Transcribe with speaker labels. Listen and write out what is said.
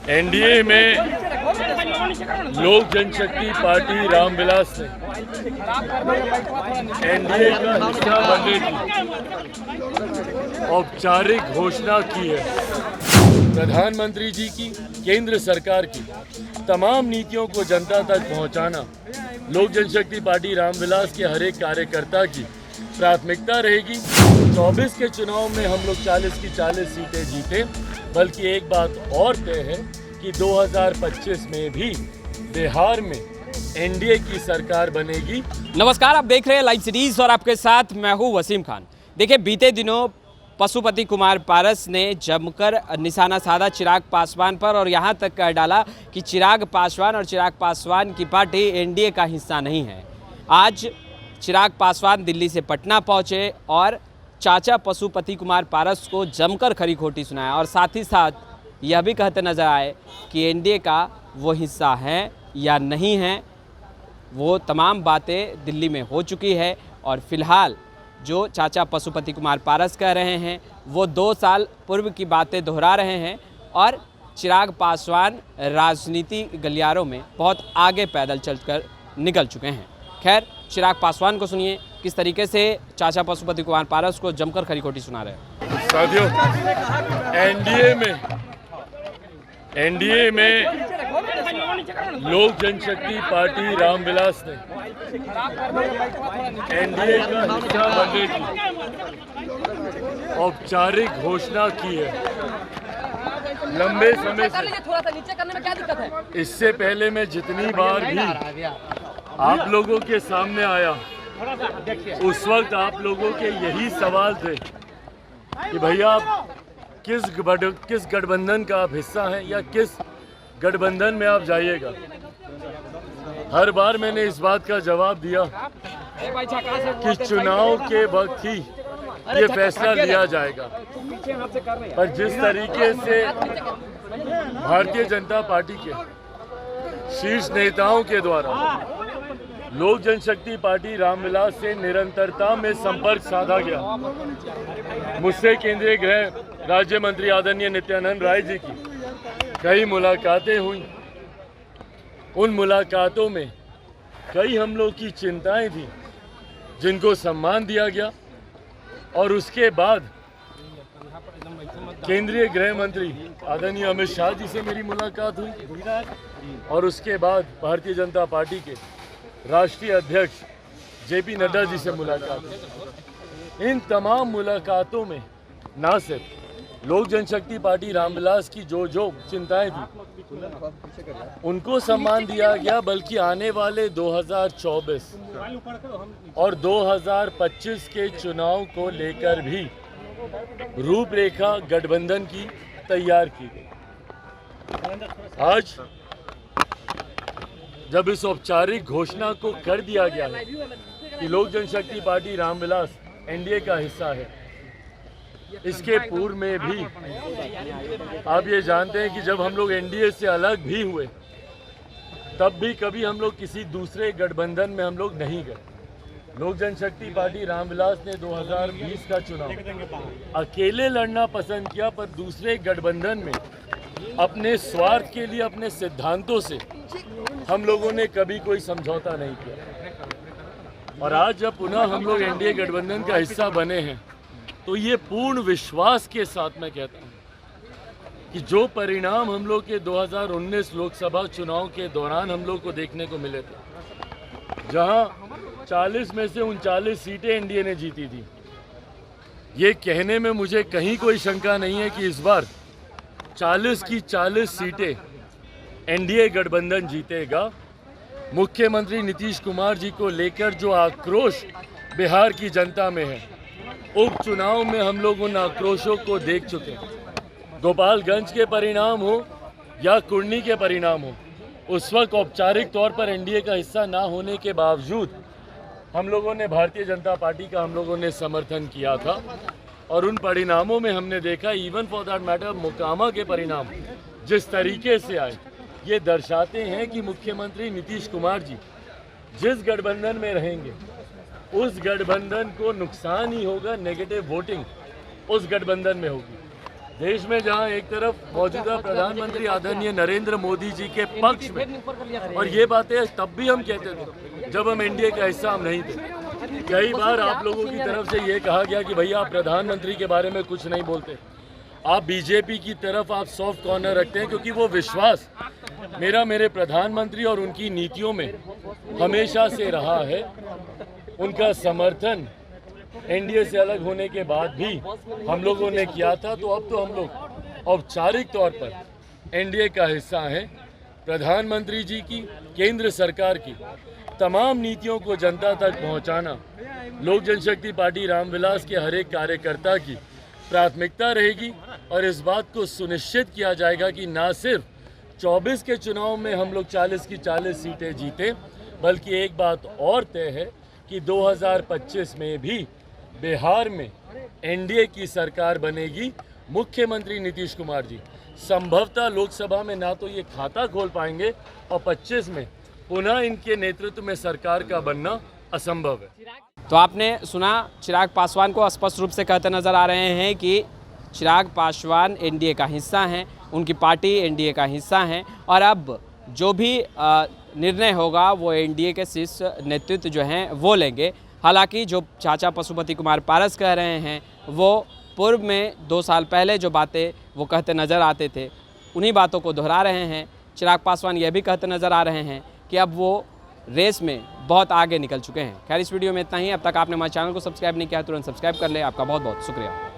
Speaker 1: NDA में लोक जनशक्ति party Ramvilas ने एनडीए का हिस्सा बनने की औपचारिक घोषणा की है। प्रधानमंत्री जी की, केंद्र सरकार की तमाम नीतियों को जनता तक पहुंचाना लोक जनशक्ति पार्टी रामविलास के हर एक कार्यकर्ता की प्राथमिकता रहेगी। 24 के चुनाव में हम लोग 40 की 40 सीटें जीते, बल्कि एक बात और तय है कि 2025 में भी बिहार में एनडीए की सरकार बनेगी।
Speaker 2: नमस्कार, आप देख रहे हैं लाइव सीरीज और आपके साथ मैं हूं वसीम खान। देखिए, बीते दिनों पशुपति कुमार पारस ने जमकर निशाना साधा चिराग पासवान पर और यहां तक कह डाला कि चिराग पासवान और चिराग पासवान की पार्टी एनडीए का हिस्सा नहीं है। आज चिराग पासवान दिल्ली से पटना पहुंचे और चाचा पशुपति कुमार पारस को जमकर खरी खोटी सुनाया और साथ ही साथ यह भी कहते नजर आए कि एनडीए का वो हिस्सा है या नहीं है। वो तमाम बातें दिल्ली में हो चुकी है और फिलहाल जो चाचा पशुपति कुमार पारस कह रहे हैं वो 2 साल पूर्व की बातें दोहरा रहे हैं और चिराग पासवान राजनीति गलियारों में बहुत आगे पैदल चलकर निकल चुके हैं। खैर, चिराग पासवान को सुनिए किस तरीके से चाचा पशुपति कुमार पारस को जमकर खरी खोटी सुना रहे हैं।
Speaker 1: साथियों, एनडीए में लोक जनशक्ति पार्टी रामविलास ने एनडीए का हिस्सा बनने की औपचारिक घोषणा की है। लंबे समय से इससे पहले मैं जितनी बार भी आप लोगों के सामने आया, उस वक्त आप लोगों के यही सवाल थे कि भैया आप किस गठबंधन का आप हिस्सा हैं या किस गठबंधन में आप जाइएगा। हर बार मैंने इस बात का जवाब दिया कि चुनाव के वक्त ही ये फैसला लिया जाएगा। पर जिस तरीके से भारतीय जनता पार्टी के शीर्ष नेताओं के द्वारा लोक जनशक्ति पार्टी रामविलास से निरंतरता में संपर्क साधा गया, मुझसे केंद्रीय गृह राज्य मंत्री आदरणीय नित्यानंद राय जी की कई मुलाकातें हुई। उन मुलाकातों में कई हम लोग की चिंताएं थी जिनको सम्मान दिया गया और उसके बाद केंद्रीय गृह मंत्री आदरणीय अमित शाह जी से मेरी मुलाकात हुई और उसके बाद भारतीय जनता पार्टी के राष्ट्रीय अध्यक्ष जेपी नड्डा जी से मुलाकात हुई। इन तमाम मुलाकातों में ना सिर्फ लोक जनशक्ति पार्टी रामविलास की जो चिंताएं थी उनको सम्मान दिया गया, बल्कि आने वाले 2024 और 2025 के चुनाव को लेकर भी रूपरेखा गठबंधन की तैयार की गई। आज जब इस औपचारिक घोषणा को कर दिया गया है कि लोक जनशक्ति पार्टी रामविलास एनडीए का हिस्सा है, इसके पूर्व में भी आप ये जानते हैं कि जब हम लोग एनडीए से अलग भी हुए तब भी कभी हम लोग किसी दूसरे गठबंधन में हम लोग नहीं गए। लोक जनशक्ति पार्टी रामविलास ने 2020 का चुनाव अकेले लड़ना पसंद किया, पर दूसरे गठबंधन में अपने स्वार्थ के लिए, अपने सिद्धांतों से हम लोगों ने कभी कोई समझौता नहीं किया। और आज जब पुनः हम लोग एनडीए गठबंधन का हिस्सा बने हैं तो ये पूर्ण विश्वास के साथ मैं कहता हूँ कि जो परिणाम हम लोग के 2019 लोकसभा चुनाव के दौरान हम लोग को देखने को मिले थे, जहां 40 में से 39 सीटें एनडीए ने जीती थी, ये कहने में मुझे कहीं कोई शंका नहीं है कि इस बार 40 की 40 सीटें एनडीए गठबंधन जीतेगा। मुख्यमंत्री नीतीश कुमार जी को लेकर जो आक्रोश बिहार की जनता में है, उपचुनाव में हम लोग उन आक्रोशों को देख चुके हैं। गोपालगंज के परिणाम हो या कुर्नी के परिणाम हो, उस वक्त औपचारिक तौर पर एनडीए का हिस्सा ना होने के बावजूद हम लोगों ने भारतीय जनता पार्टी का हम लोगों ने समर्थन किया था और उन परिणामों में हमने देखा, even for that matter Mokama के परिणाम जिस तरीके से आए, ये दर्शाते हैं कि मुख्यमंत्री नीतीश कुमार जी जिस गठबंधन में रहेंगे उस गठबंधन को नुकसान ही होगा, नेगेटिव वोटिंग उस गठबंधन में होगी। देश में जहां एक तरफ मौजूदा प्रधानमंत्री आदरणीय नरेंद्र मोदी जी के पक्ष में, और ये बातें तब भी हम कहते थे जब हम एनडीए का हिस्सा हम नहीं थे। कई बार आप लोगों की तरफ से ये कहा गया कि भैया आप प्रधानमंत्री के बारे में कुछ नहीं बोलते, आप बीजेपी की तरफ आप सॉफ्ट कॉर्नर रखते हैं, क्योंकि वो विश्वास मेरे प्रधानमंत्री और उनकी नीतियों में हमेशा से रहा है। उनका समर्थन एनडीए से अलग होने के बाद भी हम लोगों ने किया था, तो अब तो हम लोग औपचारिक तौर पर एनडीए का हिस्सा हैं। प्रधानमंत्री जी की, केंद्र सरकार की तमाम नीतियों को जनता तक पहुंचाना लोक जनशक्ति पार्टी रामविलास के हर एक कार्यकर्ता की प्राथमिकता रहेगी, और इस बात को सुनिश्चित किया जाएगा कि ना सिर्फ 24 के चुनाव में हम लोग 40 की 40 सीटें जीते, बल्कि एक बात और तय है कि 2025 में भी बिहार में एनडीए की सरकार बनेगी। मुख्यमंत्री नीतीश कुमार जी संभवतः लोकसभा में ना तो ये खाता खोल पाएंगे, और 25 में पुनः इनके नेतृत्व में सरकार का बनना असंभव है।
Speaker 2: तो आपने सुना, चिराग पासवान को स्पष्ट रूप से कहते नजर आ रहे हैं कि चिराग पासवान एनडीए का हिस्सा हैं, उनकी पार्टी एनडीए का हिस्सा हैं, और अब जो भी निर्णय होगा वो एनडीए के शीर्ष नेतृत्व जो हैं वो लेंगे। हालांकि जो चाचा पशुपति कुमार पारस कह रहे हैं वो पूर्व में 2 साल पहले जो बातें वो कहते नज़र आते थे, उन्हीं बातों को दोहरा रहे हैं। चिराग पासवान ये भी कहते नज़र आ रहे हैं कि अब वो रेस में बहुत आगे निकल चुके हैं। खैर, इस वीडियो में इतना ही। अब तक आपने हमारे चैनल को सब्सक्राइब नहीं किया, तुरंत सब्सक्राइब कर ले। आपका बहुत बहुत शुक्रिया।